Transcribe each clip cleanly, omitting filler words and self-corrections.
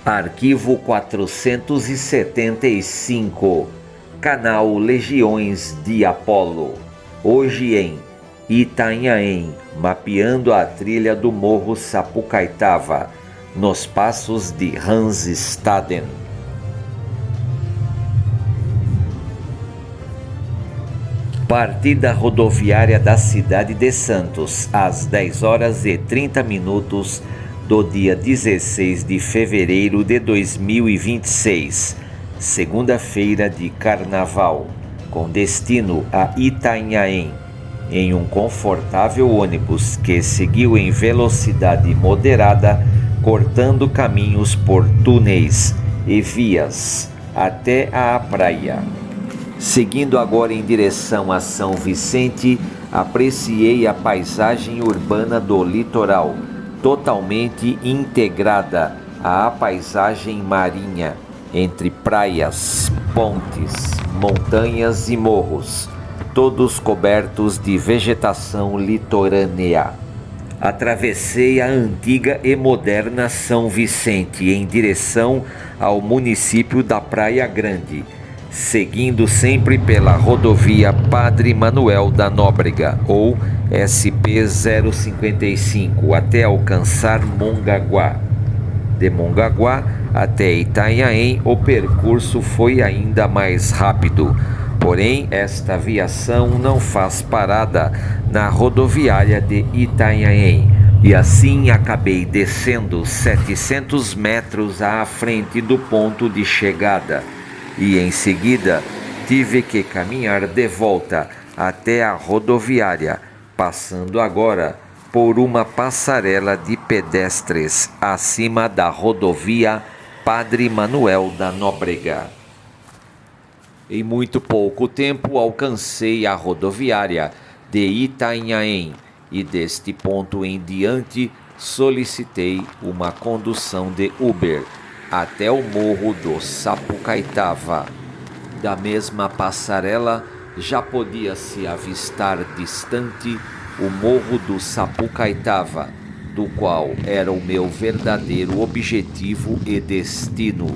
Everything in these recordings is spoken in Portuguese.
Arquivo 475, canal Legiões de Apolo. Hoje em Itanhaém, mapeando a trilha do Morro Sapucaitava, nos passos de Hansestaden. Partida rodoviária da cidade de Santos, às 10h30 do dia 16 de fevereiro de 2026, segunda-feira de carnaval, com destino a Itanhaém, em um confortável ônibus que seguiu em velocidade moderada, cortando caminhos por túneis e vias até a praia. Seguindo agora em direção a São Vicente, apreciei a paisagem urbana do litoral, totalmente integrada à paisagem marinha, entre praias, pontes, montanhas e morros, todos cobertos de vegetação litorânea. Atravessei a antiga e moderna São Vicente em direção ao município da Praia Grande, seguindo sempre pela rodovia Padre Manuel da Nóbrega, ou SP-055, até alcançar Mongaguá. De Mongaguá até Itanhaém, o percurso foi ainda mais rápido, porém esta viação não faz parada na rodoviária de Itanhaém, e assim acabei descendo 700 metros à frente do ponto de chegada, e em seguida tive que caminhar de volta até a rodoviária, passando agora por uma passarela de pedestres acima da rodovia Padre Manuel da Nóbrega. Em muito pouco tempo alcancei a rodoviária de Itanhaém e deste ponto em diante solicitei uma condução de Uber até o Morro do Sapucaitava. Da mesma passarela já podia-se avistar distante o Morro do Sapucaitava, do qual era o meu verdadeiro objetivo e destino.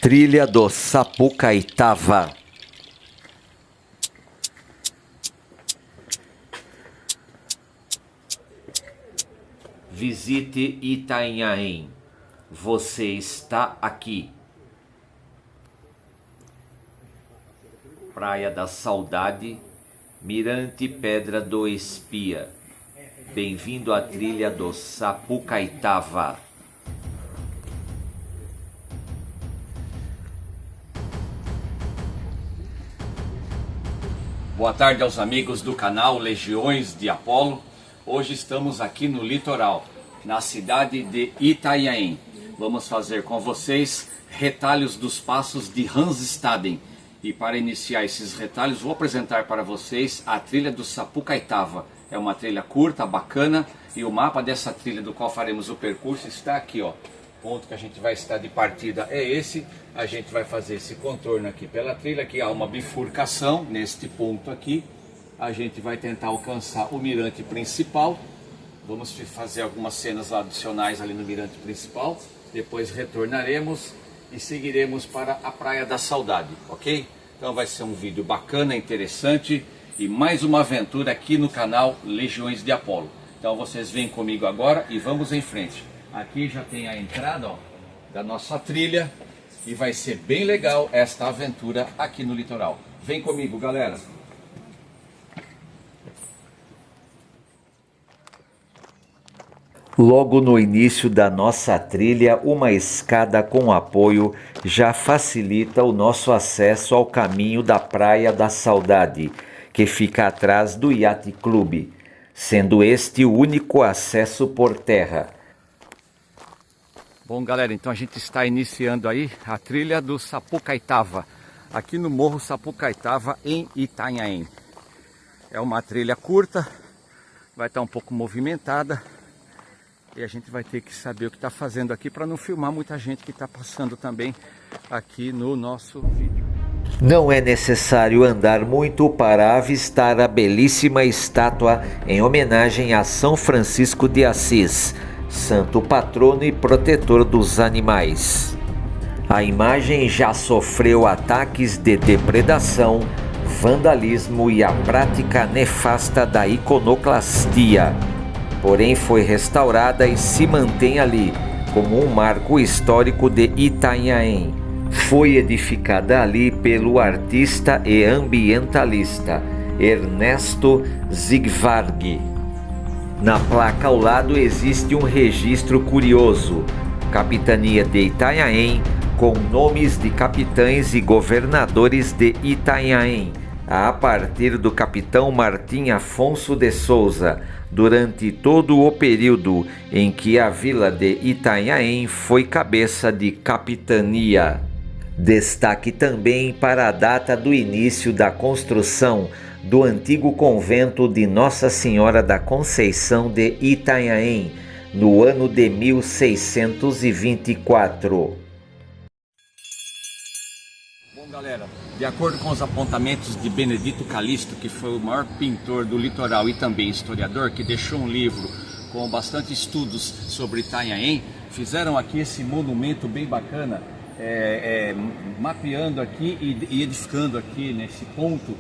Trilha do Sapucaitava. Visite Itanhaém. Você está aqui. Praia da Saudade, Mirante Pedra do Espia. Bem-vindo à trilha do Sapucaitava. Boa tarde aos amigos do canal Legiões de Apolo. Hoje estamos aqui no litoral, na cidade de Itanhaém. Vamos fazer com vocês retalhos dos passos de Hansestaden. E para iniciar esses retalhos, vou apresentar para vocês a trilha do Sapucaitava. É uma trilha curta, bacana, e o mapa dessa trilha do qual faremos o percurso está aqui, ó. O ponto que a gente vai estar de partida é esse. A gente vai fazer esse contorno aqui pela trilha, que há uma bifurcação neste ponto aqui. A gente vai tentar alcançar o mirante principal. Vamos fazer algumas cenas adicionais ali no mirante principal. Depois retornaremos e seguiremos para a Praia da Saudade, ok? Então vai ser um vídeo bacana, interessante e mais uma aventura aqui no canal Legiões de Apolo. Então vocês vêm comigo agora e vamos em frente. Aqui já tem a entrada, ó, da nossa trilha e vai ser bem legal esta aventura aqui no litoral. Vem comigo, galera! Logo no início da nossa trilha, uma escada com apoio já facilita o nosso acesso ao caminho da Praia da Saudade, que fica atrás do Yacht Club, sendo este o único acesso por terra. Bom, galera, então a gente está iniciando aí a trilha do Sapucaitava, aqui no Morro Sapucaitava, em Itanhaém. É uma trilha curta, vai estar um pouco movimentada. E a gente vai ter que saber o que está fazendo aqui para não filmar muita gente que está passando também aqui no nosso vídeo. Não é necessário andar muito para avistar a belíssima estátua em homenagem a São Francisco de Assis, santo patrono e protetor dos animais. A imagem já sofreu ataques de depredação, vandalismo e a prática nefasta da iconoclastia. Porém, foi restaurada e se mantém ali como um marco histórico de Itanhaém. Foi edificada ali pelo artista e ambientalista Ernesto Zigvarg. Na placa ao lado existe um registro curioso: Capitania de Itanhaém, com nomes de capitães e governadores de Itanhaém, a partir do capitão Martim Afonso de Souza, durante todo o período em que a vila de Itanhaém foi cabeça de capitania. Destaque também para a data do início da construção do antigo convento de Nossa Senhora da Conceição de Itanhaém, no ano de 1624. Bom, galera, de acordo com os apontamentos de Benedito Calixto, que foi o maior pintor do litoral e também historiador, que deixou um livro com bastante estudos sobre Itanhaém, fizeram aqui esse monumento bem bacana, mapeando aqui e edificando aqui nesse ponto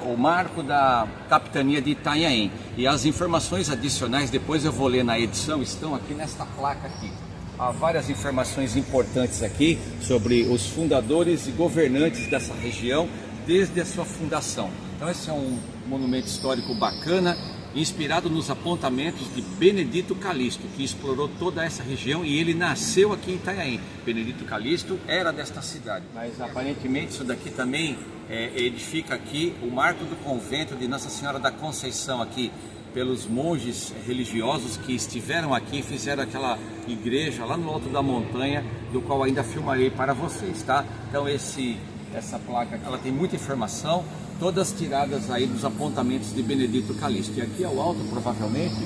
o marco da capitania de Itanhaém. E as informações adicionais, depois eu vou ler na edição, estão aqui nesta placa aqui. Há várias informações importantes aqui sobre os fundadores e governantes dessa região desde a sua fundação. Então esse é um monumento histórico bacana, inspirado nos apontamentos de Benedito Calixto, que explorou toda essa região, e ele nasceu aqui em Itanhaém. Benedito Calixto era desta cidade, mas aparentemente isso daqui também edifica aqui o marco do convento de Nossa Senhora da Conceição, aqui pelos monges religiosos que estiveram aqui e fizeram aquela igreja lá no alto da montanha, do qual ainda filmarei para vocês, tá? Então essa placa, ela tem muita informação, todas tiradas aí dos apontamentos de Benedito Calixto. E aqui ao alto, provavelmente,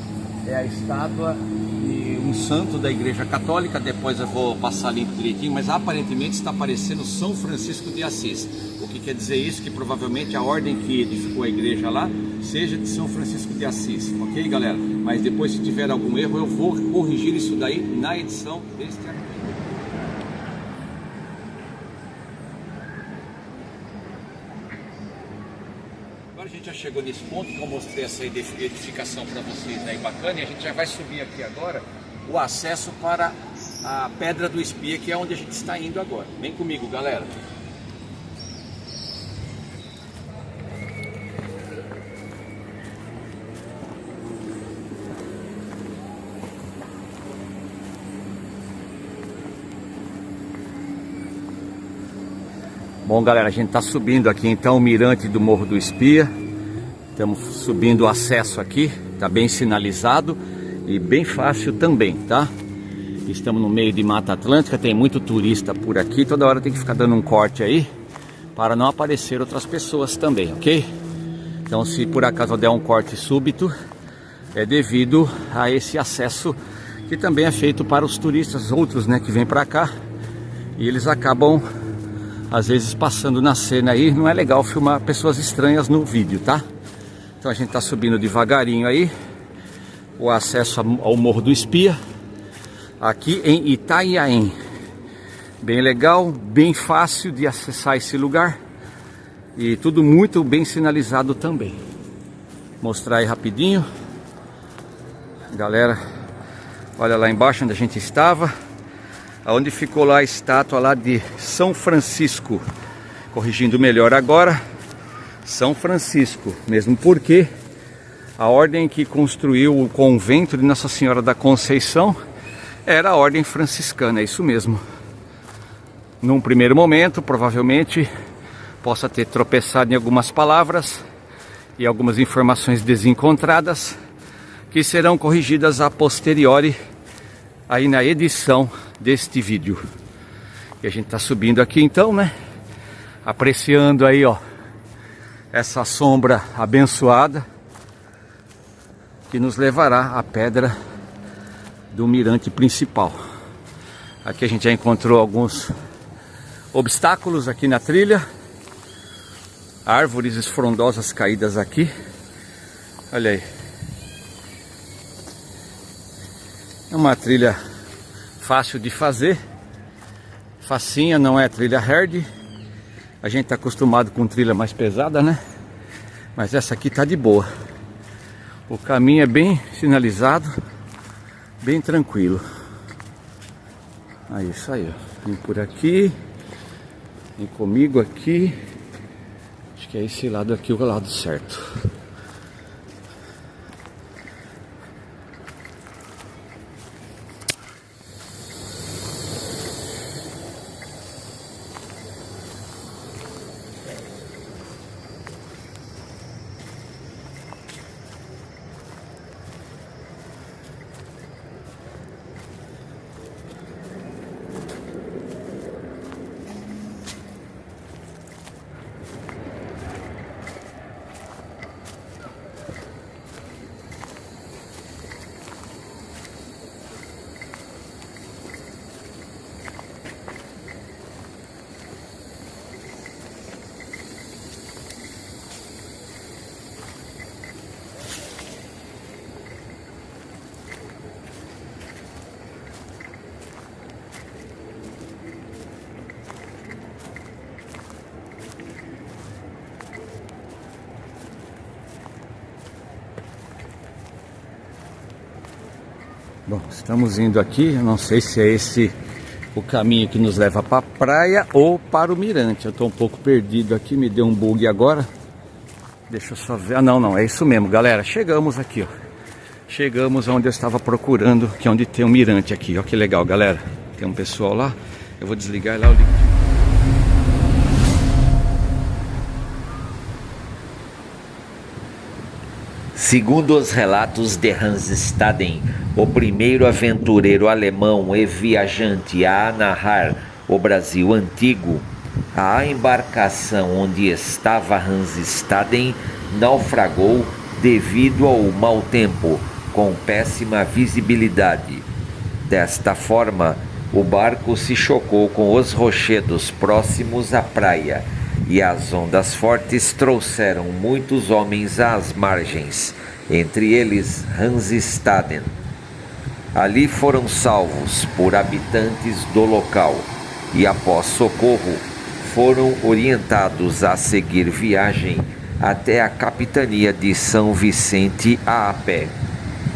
é a estátua de um santo da Igreja Católica. Depois eu vou passar limpo direitinho, mas aparentemente está aparecendo São Francisco de Assis. O que quer dizer isso? Que provavelmente a ordem que edificou a igreja lá seja de São Francisco de Assis, ok, galera? Mas depois, se tiver algum erro, eu vou corrigir isso daí na edição deste arquivo. Agora a gente já chegou nesse ponto que eu mostrei essa edificação para vocês aí bacana, e a gente já vai subir aqui agora o acesso para a Pedra do Espia, que é onde a gente está indo agora. Vem comigo, galera. Bom, galera, a gente está subindo aqui então o mirante do Morro do Espia. Estamos subindo o acesso aqui, está bem sinalizado e bem fácil também, tá? Estamos no meio de Mata Atlântica, tem muito turista por aqui, toda hora tem que ficar dando um corte aí para não aparecer outras pessoas também, ok? Então, se por acaso der um corte súbito, é devido a esse acesso que também é feito para os turistas outros, né, que vêm para cá, e eles acabam às vezes passando na cena aí. Não é legal filmar pessoas estranhas no vídeo, tá? Então a gente tá subindo devagarinho aí o acesso ao Morro do Espia, aqui em Itanhaém. Bem legal, bem fácil de acessar esse lugar e tudo muito bem sinalizado também. Mostrar aí rapidinho, galera. Olha lá embaixo onde a gente estava, aonde ficou lá a estátua lá de São Francisco. Corrigindo melhor agora, São Francisco, mesmo porque a ordem que construiu o convento de Nossa Senhora da Conceição era a ordem franciscana, é isso mesmo. Num primeiro momento, provavelmente, possa ter tropeçado em algumas palavras e algumas informações desencontradas, que serão corrigidas a posteriori aí na edição deste vídeo. E a gente tá subindo aqui então, né? Apreciando aí, ó, essa sombra abençoada que nos levará à pedra do mirante principal. Aqui a gente já encontrou alguns obstáculos aqui na trilha, árvores frondosas caídas aqui. Olha aí. É uma trilha fácil de fazer, facinha, não é trilha hard. A gente tá acostumado com trilha mais pesada, né? Mas essa aqui tá de boa. O caminho é bem sinalizado, bem tranquilo. É isso aí, ó. Vem por aqui, vem comigo aqui. Acho que é esse lado aqui, o lado certo. Bom, estamos indo aqui, eu não sei se é esse o caminho que nos leva para a praia ou para o mirante. Eu estou um pouco perdido aqui, me deu um bug agora. Deixa eu só ver, ah não, é isso mesmo, galera, chegamos aqui, ó. Chegamos onde eu estava procurando, que é onde tem um mirante aqui, ó que legal, galera. Tem um pessoal lá, eu vou desligar lá, eu ligo. Segundo os relatos de Hans Staden, o primeiro aventureiro alemão e viajante a narrar o Brasil antigo, a embarcação onde estava Hans Staden naufragou devido ao mau tempo, com péssima visibilidade. Desta forma, o barco se chocou com os rochedos próximos à praia e as ondas fortes trouxeram muitos homens às margens, entre eles Hans Staden. Ali foram salvos por habitantes do local e, após socorro, foram orientados a seguir viagem até a capitania de São Vicente a pé.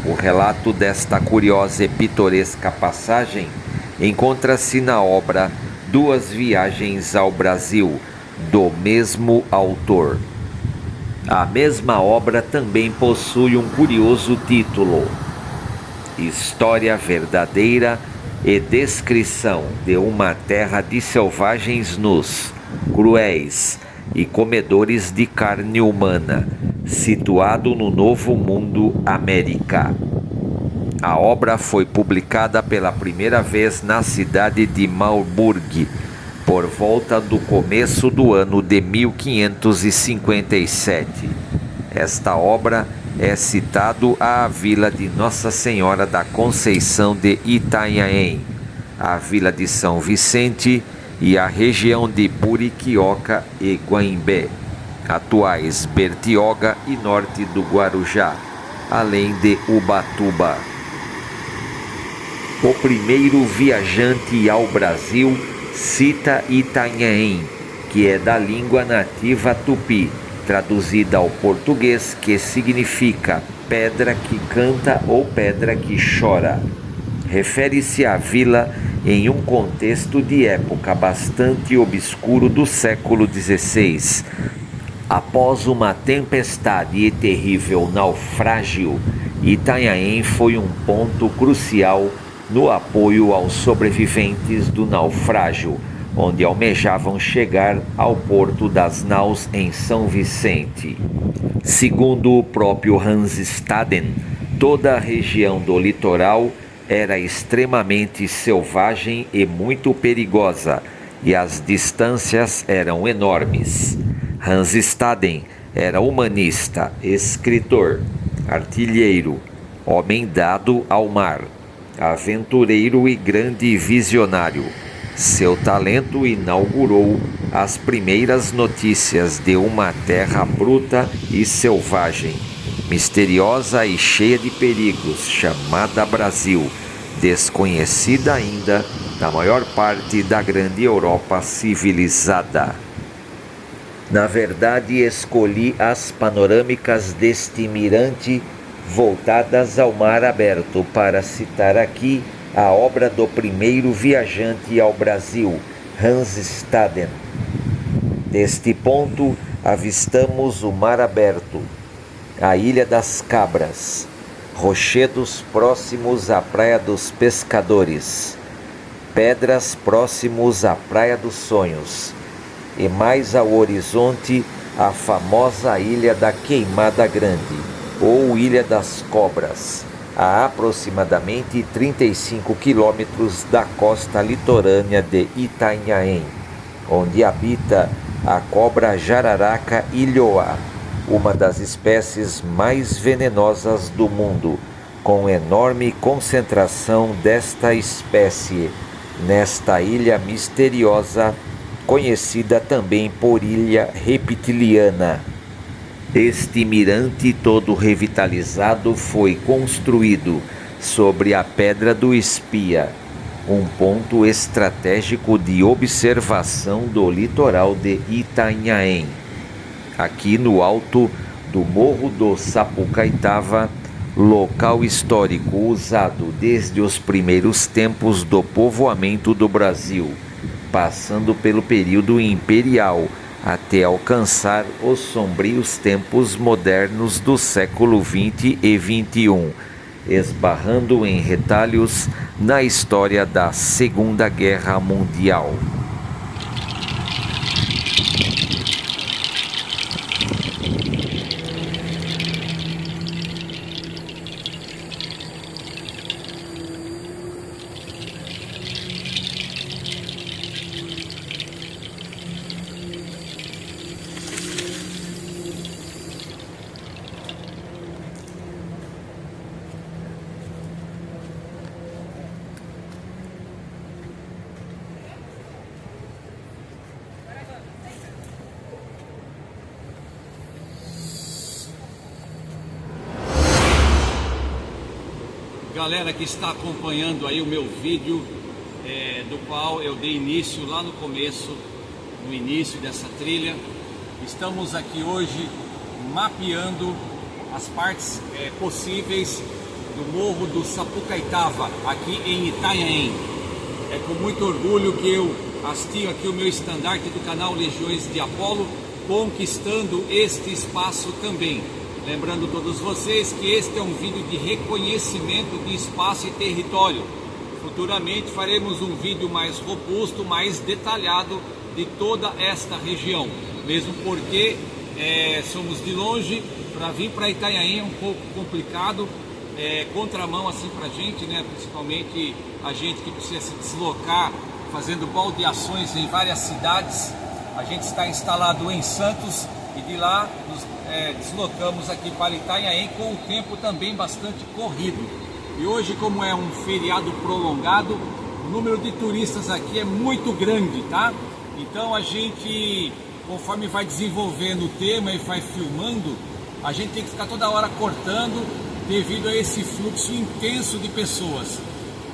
O relato desta curiosa e pitoresca passagem encontra-se na obra Duas Viagens ao Brasil, do mesmo autor. A mesma obra também possui um curioso título: História verdadeira e descrição de uma terra de selvagens nus, cruéis e comedores de carne humana, situado no Novo Mundo, América. A obra foi publicada pela primeira vez na cidade de Marburg, por volta do começo do ano de 1557. Esta obra é citado a vila de Nossa Senhora da Conceição de Itanhaém, a vila de São Vicente e a região de Buriquioca e Guaimbé, atuais Bertioga e norte do Guarujá, além de Ubatuba. O primeiro viajante ao Brasil cita Itanhaém, que é da língua nativa tupi, traduzida ao português, que significa pedra que canta ou pedra que chora. Refere-se à vila em um contexto de época bastante obscuro do século XVI. Após uma tempestade e terrível naufrágio, Itanhaém foi um ponto crucial no apoio aos sobreviventes do naufrágio, onde almejavam chegar ao Porto das Naus em São Vicente. Segundo o próprio Hans Staden, toda a região do litoral era extremamente selvagem e muito perigosa, e as distâncias eram enormes. Hans Staden era humanista, escritor, artilheiro, homem dado ao mar, aventureiro e grande visionário. Seu talento inaugurou as primeiras notícias de uma terra bruta e selvagem, misteriosa e cheia de perigos, chamada Brasil, desconhecida ainda na maior parte da grande Europa civilizada. Na verdade, escolhi as panorâmicas deste mirante voltadas ao mar aberto para citar aqui a obra do primeiro viajante ao Brasil, Hans Staden. Deste ponto, avistamos o mar aberto, a Ilha das Cabras, rochedos próximos à Praia dos Pescadores, pedras próximos à Praia dos Sonhos, e mais ao horizonte a famosa Ilha da Queimada Grande, ou Ilha das Cobras, a aproximadamente 35 quilômetros da costa litorânea de Itanhaém, onde habita a cobra jararaca ilhoa, uma das espécies mais venenosas do mundo, com enorme concentração desta espécie nesta ilha misteriosa, conhecida também por Ilha Reptiliana. Este mirante todo revitalizado foi construído sobre a Pedra do Espia, um ponto estratégico de observação do litoral de Itanhaém. Aqui no alto do Morro do Sapucaitava, local histórico usado desde os primeiros tempos do povoamento do Brasil, passando pelo período imperial, até alcançar os sombrios tempos modernos do século XX e XXI, esbarrando em retalhos na história da Segunda Guerra Mundial. Galera que está acompanhando aí o meu vídeo, do qual eu dei início lá no começo, no início dessa trilha. Estamos aqui hoje mapeando as partes possíveis do Morro do Sapucaitava, aqui em Itanhaém. É com muito orgulho que eu hastio aqui o meu estandarte do canal Legiões de Apolo, conquistando este espaço também. Lembrando todos vocês que este é um vídeo de reconhecimento de espaço e território. Futuramente faremos um vídeo mais robusto, mais detalhado de toda esta região. Mesmo porque somos de longe, para vir para Itanhaém é um pouco complicado, contramão assim para a gente, né? Principalmente a gente que precisa se deslocar, fazendo baldeações em várias cidades. A gente está instalado em Santos e de lá nos deslocamos aqui para Itanhaém com o tempo também bastante corrido. E hoje, como é um feriado prolongado, o número de turistas aqui é muito grande, tá? Então a gente, conforme vai desenvolvendo o tema e vai filmando, a gente tem que ficar toda hora cortando devido a esse fluxo intenso de pessoas.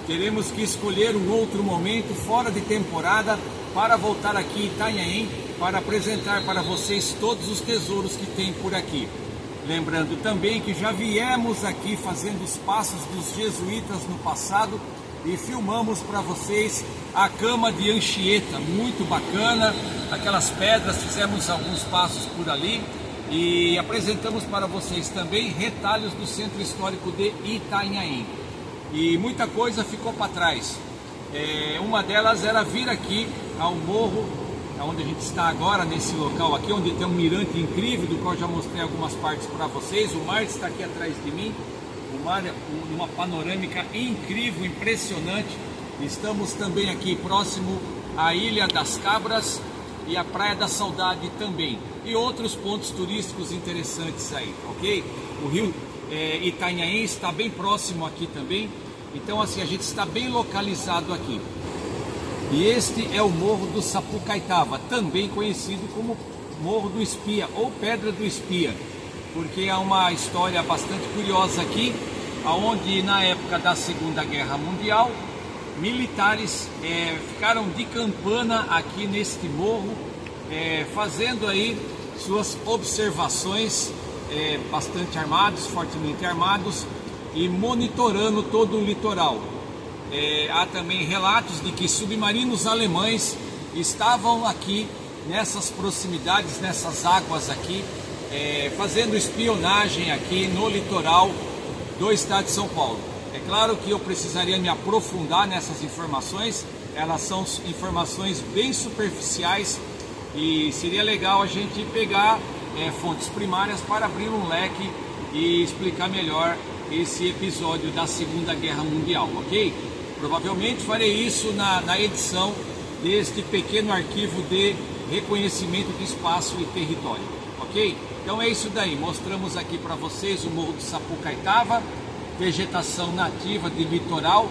Teremos que escolher um outro momento fora de temporada para voltar aqui em Itanhaém, para apresentar para vocês todos os tesouros que tem por aqui. Lembrando também que já viemos aqui fazendo os passos dos jesuítas no passado e filmamos para vocês a cama de Anchieta, muito bacana, aquelas pedras, fizemos alguns passos por ali e apresentamos para vocês também retalhos do centro histórico de Itanhaém. E muita coisa ficou para trás. Uma delas era vir aqui ao morro, onde a gente está agora, nesse local aqui, onde tem um mirante incrível, do qual já mostrei algumas partes para vocês. O mar está aqui atrás de mim, o mar é uma panorâmica incrível, impressionante. Estamos também aqui próximo à Ilha das Cabras e a Praia da Saudade também. E outros pontos turísticos interessantes aí, ok? O rio Itanhaém está bem próximo aqui também. Então assim, a gente está bem localizado aqui. E este é o Morro do Sapucaitava, também conhecido como Morro do Espia ou Pedra do Espia, porque há uma história bastante curiosa aqui, onde na época da Segunda Guerra Mundial, militares ficaram de campana aqui neste morro, fazendo aí suas observações, bastante armados, fortemente armados, e monitorando todo o litoral. Há também relatos de que submarinos alemães estavam aqui nessas proximidades, nessas águas aqui, fazendo espionagem aqui no litoral do estado de São Paulo. É claro que eu precisaria me aprofundar nessas informações, elas são informações bem superficiais e seria legal a gente pegar fontes primárias para abrir um leque e explicar melhor esse episódio da Segunda Guerra Mundial, ok? Provavelmente farei isso na edição deste pequeno arquivo de reconhecimento de espaço e território, ok? Então é isso daí, mostramos aqui para vocês o Morro do Sapucaitava, vegetação nativa de litoral,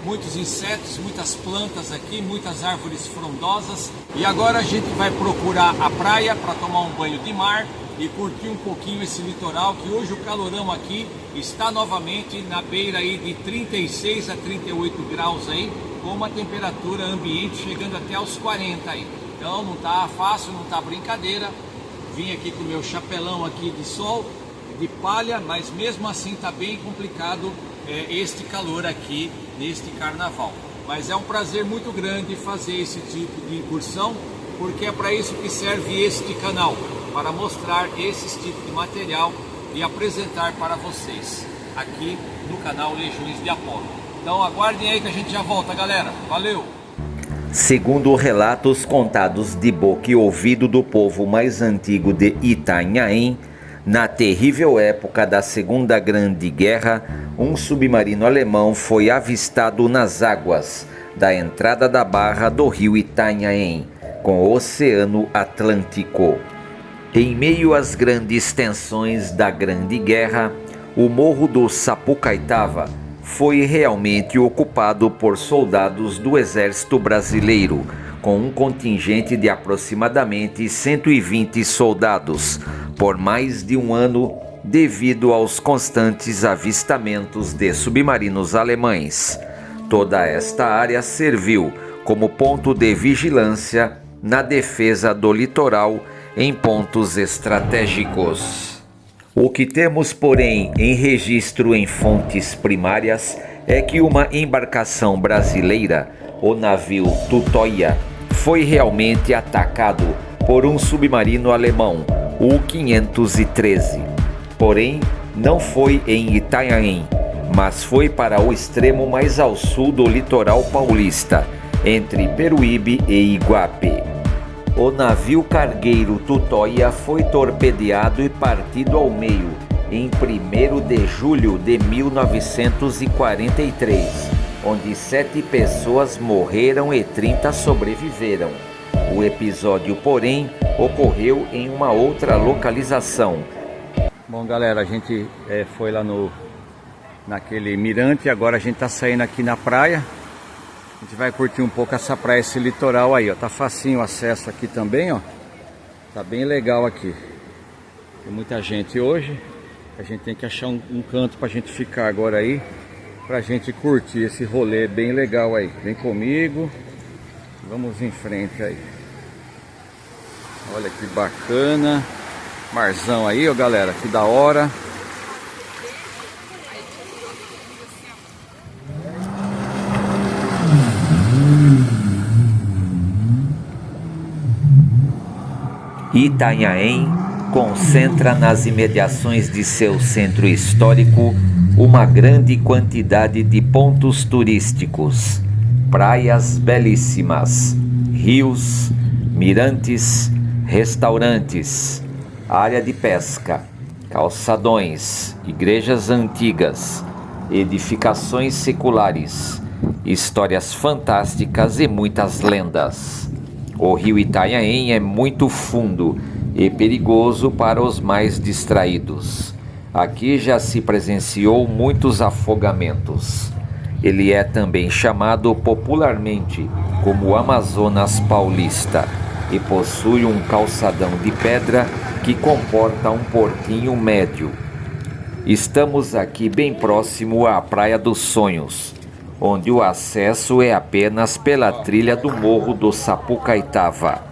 muitos insetos, muitas plantas aqui, muitas árvores frondosas. E agora a gente vai procurar a praia para tomar um banho de mar e curtir um pouquinho esse litoral, que hoje o calorão aqui está novamente na beira aí de 36 a 38 graus aí, com uma temperatura ambiente chegando até aos 40 aí. Então não tá fácil, não tá brincadeira. Vim aqui com o meu chapelão aqui de sol, de palha, mas mesmo assim tá bem complicado este calor aqui neste carnaval. Mas é um prazer muito grande fazer esse tipo de incursão, porque é para isso que serve este canal, para mostrar esses tipos de material e apresentar para vocês aqui no canal Legiões de Apolo. Então aguardem aí que a gente já volta, galera. Valeu! Segundo relatos contados de boca e ouvido do povo mais antigo de Itanhaém, na terrível época da Segunda Grande Guerra, um submarino alemão foi avistado nas águas da entrada da barra do rio Itanhaém, com o Oceano Atlântico. Em meio às grandes tensões da Grande Guerra, o Morro do Sapucaitava foi realmente ocupado por soldados do Exército Brasileiro, com um contingente de aproximadamente 120 soldados, por mais de um ano, devido aos constantes avistamentos de submarinos alemães. Toda esta área serviu como ponto de vigilância na defesa do litoral em pontos estratégicos. O que temos, porém, em registro em fontes primárias é que uma embarcação brasileira, o navio Tutóia, foi realmente atacado por um submarino alemão, o 513. Porém, não foi em Itanhaém, mas foi para o extremo mais ao sul do litoral paulista, entre Peruíbe e Iguape. O navio cargueiro Tutóia foi torpedeado e partido ao meio em 1º de julho de 1943, onde 7 pessoas morreram e 30 sobreviveram. O episódio, porém, ocorreu em uma outra localização. Bom, galera, a gente foi lá naquele mirante, agora a gente tá saindo aqui na praia. A gente vai curtir um pouco essa praia, esse litoral aí, ó. Tá facinho o acesso aqui também, ó. Tá bem legal aqui. Tem muita gente hoje. A gente tem que achar um canto pra gente ficar agora aí, pra gente curtir esse rolê bem legal aí. Vem comigo. Vamos em frente aí. Olha que bacana. Marzão aí, ó, galera. Que da hora. Itanhaém concentra nas imediações de seu centro histórico uma grande quantidade de pontos turísticos, praias belíssimas, rios, mirantes, restaurantes, área de pesca, calçadões, igrejas antigas, edificações seculares, histórias fantásticas e muitas lendas. O rio Itanhaém é muito fundo e perigoso para os mais distraídos. Aqui já se presenciou muitos afogamentos. Ele é também chamado popularmente como o Amazonas Paulista e possui um calçadão de pedra que comporta um portinho médio. Estamos aqui bem próximo à Praia dos Sonhos, onde o acesso é apenas pela trilha do Morro do Sapucaitava.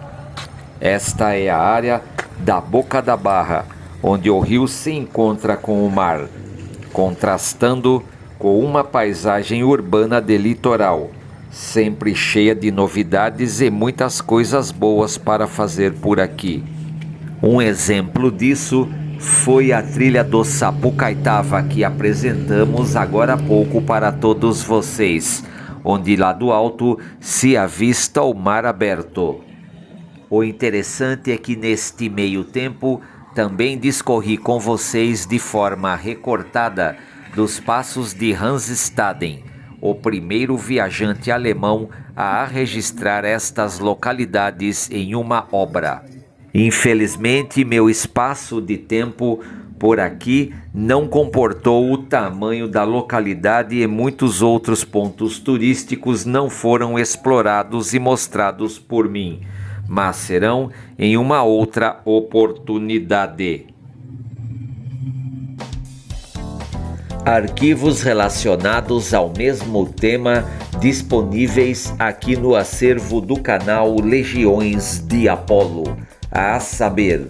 Esta é a área da Boca da Barra, onde o rio se encontra com o mar, contrastando com uma paisagem urbana de litoral, sempre cheia de novidades e muitas coisas boas para fazer por aqui. Um exemplo disso foi a trilha do Sapucaitava que apresentamos agora há pouco para todos vocês, onde lá do alto se avista o mar aberto. O interessante é que neste meio tempo também discorri com vocês de forma recortada dos passos de Hans Staden, o primeiro viajante alemão a registrar estas localidades em uma obra. Infelizmente, meu espaço de tempo por aqui não comportou o tamanho da localidade e muitos outros pontos turísticos não foram explorados e mostrados por mim, mas serão em uma outra oportunidade. Arquivos relacionados ao mesmo tema disponíveis aqui no acervo do canal Legiões de Apolo, a saber,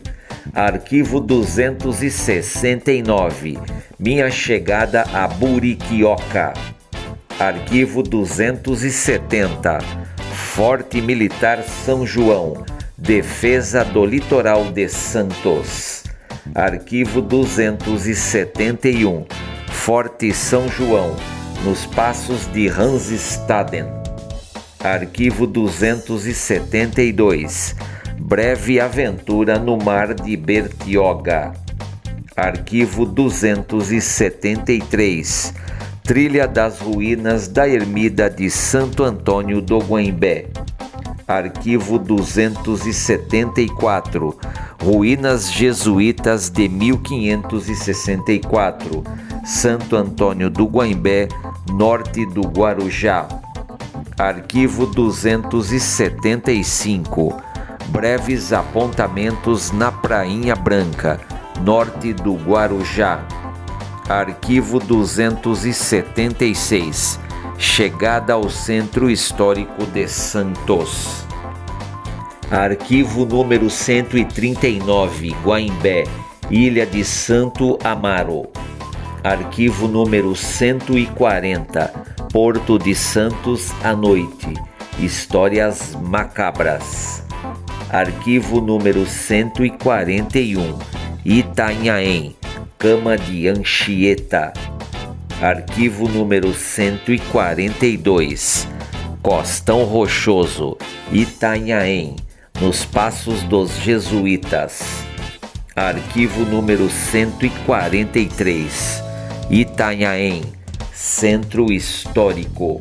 arquivo 269, minha chegada a Buriquioca, arquivo 270, Forte Militar São João, defesa do litoral de Santos, arquivo 271, Forte São João, nos passos de Hans Staden. Arquivo 272, breve aventura no mar de Bertioga. Arquivo 273, trilha das ruínas da ermida de Santo Antônio do Guaimbé. Arquivo 274, ruínas jesuítas de 1564, Santo Antônio do Guaimbé, norte do Guarujá. Arquivo 275, breves apontamentos na Prainha Branca, norte do Guarujá. Arquivo 276, chegada ao Centro Histórico de Santos. Arquivo número 139, Guaimbé, Ilha de Santo Amaro. Arquivo número 140, Porto de Santos à noite, histórias macabras. Arquivo número 141, Itanhaém, Cama de Anchieta. Arquivo número 142, Costão Rochoso, Itanhaém, nos Passos dos Jesuítas. Arquivo número 143, Itanhaém, Centro Histórico.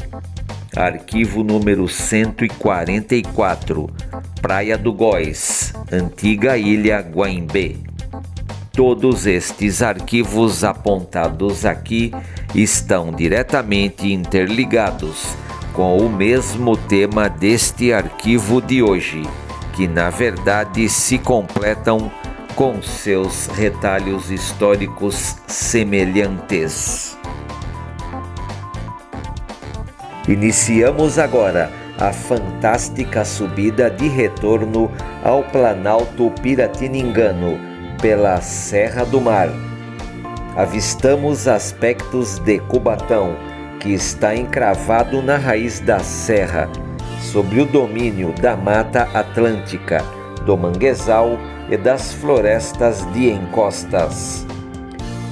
Arquivo número 144, Praia do Góis, Antiga Ilha Guaimbé. Todos estes arquivos apontados aqui estão diretamente interligados com o mesmo tema deste arquivo de hoje, que na verdade se completam com seus retalhos históricos semelhantes. Iniciamos agora a fantástica subida de retorno ao Planalto Piratiningano pela Serra do Mar. Avistamos aspectos de Cubatão, que está encravado na raiz da serra, sob o domínio da Mata Atlântica, do manguezal e das florestas de encostas.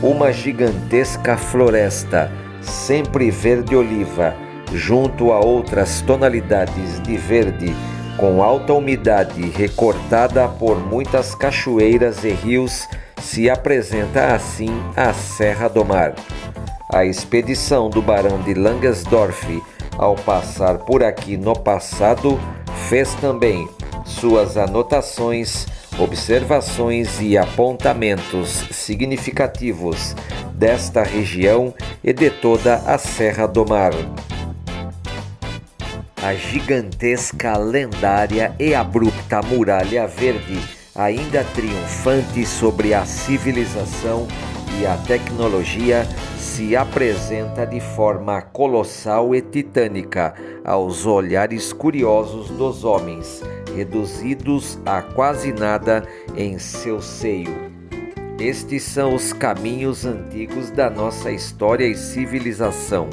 Uma gigantesca floresta, sempre verde-oliva, junto a outras tonalidades de verde, com alta umidade recortada por muitas cachoeiras e rios, se apresenta assim a Serra do Mar. A expedição do Barão de Langesdorff, ao passar por aqui no passado, fez também suas anotações, observações e apontamentos significativos desta região e de toda a Serra do Mar. A gigantesca, lendária e abrupta Muralha Verde, ainda triunfante sobre a civilização e a tecnologia, se apresenta de forma colossal e titânica aos olhares curiosos dos homens, reduzidos a quase nada em seu seio. Estes são os caminhos antigos da nossa história e civilização.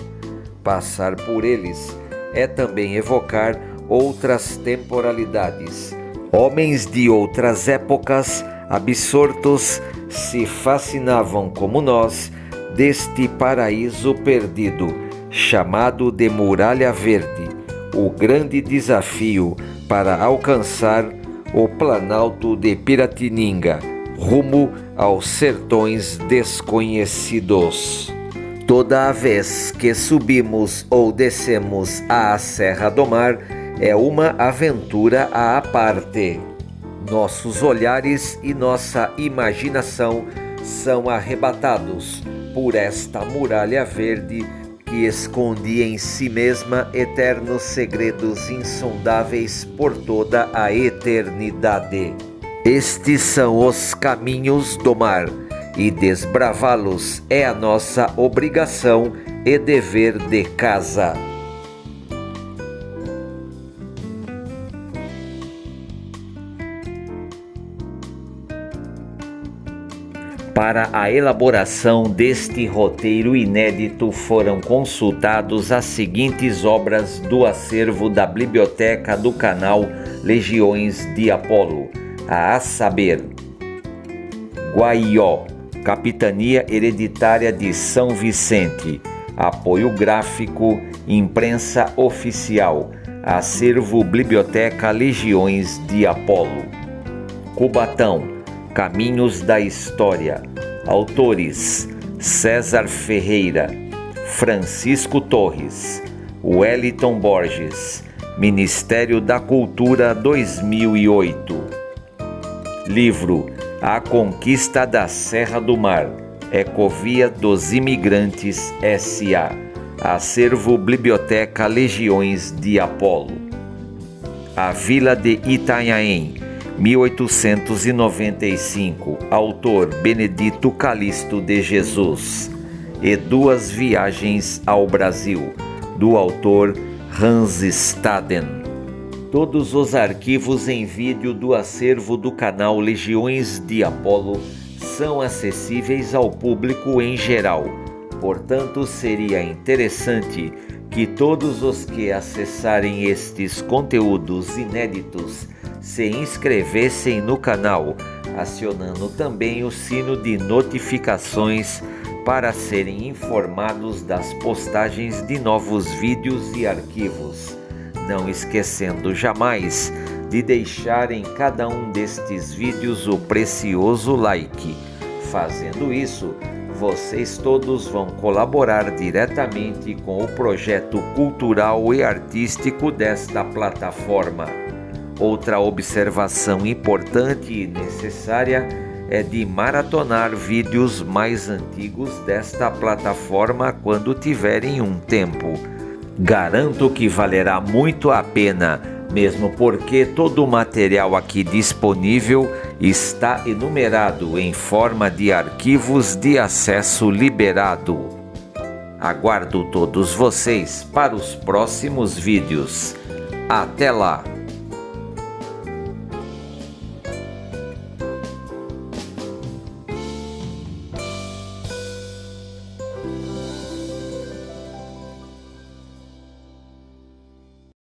Passar por eles é também evocar outras temporalidades. Homens de outras épocas, absortos, se fascinavam como nós deste paraíso perdido, chamado de Muralha Verde, o grande desafio para alcançar o Planalto de Piratininga, rumo aos sertões desconhecidos. Toda a vez que subimos ou descemos à Serra do Mar, é uma aventura à parte. Nossos olhares e nossa imaginação são arrebatados por esta Muralha Verde que esconde em si mesma eternos segredos insondáveis por toda a eternidade. Estes são os caminhos do mar, e desbravá-los é a nossa obrigação e dever de casa. Para a elaboração deste roteiro inédito foram consultados as seguintes obras do acervo da Biblioteca do Canal Legiões de Apolo, a saber: Guaió, Capitania Hereditária de São Vicente, apoio gráfico, imprensa oficial, acervo Biblioteca Legiões de Apolo. Cubatão, Caminhos da História, autores: César Ferreira, Francisco Torres, Wellington Borges, Ministério da Cultura 2008. Livro A Conquista da Serra do Mar, Ecovia dos Imigrantes S.A., acervo Biblioteca Legiões de Apolo. A Vila de Itanhaém, 1895, autor Benedito Calixto de Jesus. E Duas Viagens ao Brasil, do autor Hans Staden. Todos os arquivos em vídeo do acervo do canal Legiões de Apolo são acessíveis ao público em geral. Portanto, seria interessante que todos os que acessarem estes conteúdos inéditos se inscrevessem no canal, acionando também o sino de notificações para serem informados das postagens de novos vídeos e arquivos. Não esquecendo jamais de deixar em cada um destes vídeos o precioso like. Fazendo isso, vocês todos vão colaborar diretamente com o projeto cultural e artístico desta plataforma. Outra observação importante e necessária é de maratonar vídeos mais antigos desta plataforma quando tiverem um tempo. Garanto que valerá muito a pena, mesmo porque todo o material aqui disponível está enumerado em forma de arquivos de acesso liberado. Aguardo todos vocês para os próximos vídeos. Até lá!